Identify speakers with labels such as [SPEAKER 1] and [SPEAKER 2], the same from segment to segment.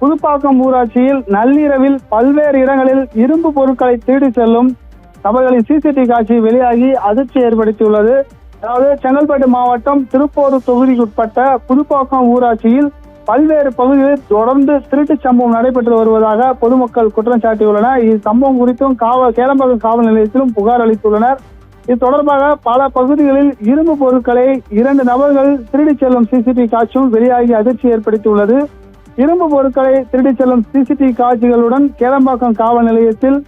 [SPEAKER 1] புதுப்பாக்கம் ஊராட்சியில் நள்ளிரவில் பல்வேறு இடங்களில் இரும்பு பொருட்களை திருடி செல்லும் நபர்களின் சிசிடிவி காட்சி வெளியாகி அதிர்ச்சி ஏற்படுத்தியுள்ளது. அதாவது செங்கல்பட்டு மாவட்டம் திருப்போரூர் தொகுதிக்குட்பட்ட புதுப்பாக்கம் ஊராட்சியில் பல்வேறு பகுதிகளில் தொடர்ந்து திருட்டு சம்பவம் நடைபெற்று வருவதாக பொதுமக்கள் குற்றம் சாட்டியுள்ளனர். இச்சம்பவம் குறித்தும் கேளம்பாக்கம் காவல் நிலையத்திலும் புகார் அளித்துள்ளனர். இது தொடர்பாக பல பகுதிகளில் இரும்பு பொருட்களை 2 நபர்கள் திருடி செல்லும் சிசிடிவி காட்சியும் வெளியாகி அதிர்ச்சி ஏற்படுத்தியுள்ளது. இரும்பு பொருட்களை திருடி செல்லும் சிசிடிவி காட்சிகளுடன் கேளம்பாக்கம் காவல் நிலையத்தில்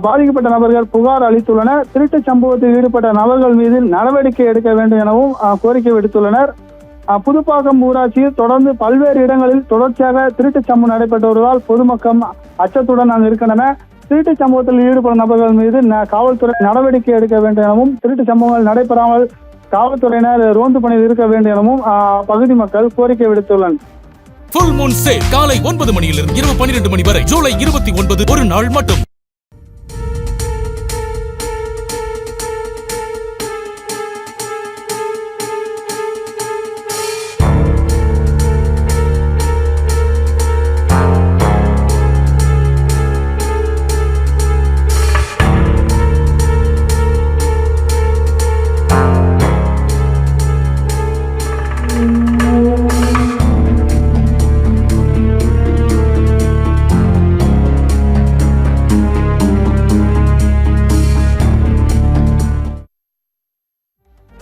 [SPEAKER 1] பாதிக்கப்பட்ட நபர்கள் புகார் அளித்துள்ளனர். திருட்டு சம்பவத்தில் ஈடுபட்ட நபர்கள் மீது நடவடிக்கை எடுக்க வேண்டும் எனவும் கோரிக்கை விடுத்துள்ளனர். புதுப்பாக்கம் ஊராட்சியில் தொடர்ந்து பல்வேறு இடங்களில் தொடர்ச்சியாக திருட்டு சம்பவம் நடைபெற்று வருவதால் பொதுமக்கள் அச்சத்துடன் அங்கு இருக்கின்றனர். திருட்டு சம்பவத்தில் ஈடுபடும் நபர்கள் மீது காவல்துறை நடவடிக்கை எடுக்க வேண்டும் எனவும், திருட்டு சம்பவங்கள் நடைபெறாமல் காவல்துறையினர் ரோந்து பணியில் இருக்க வேண்டும் எனவும் பகுதி மக்கள் கோரிக்கை விடுத்துள்ளனர்.
[SPEAKER 2] ஃபுல் மூன் சேல் காலை 9 மணியிலிருந்து இரவு 12 மணி வரை ஜூலை 29 ஒரு நாள் மட்டும்.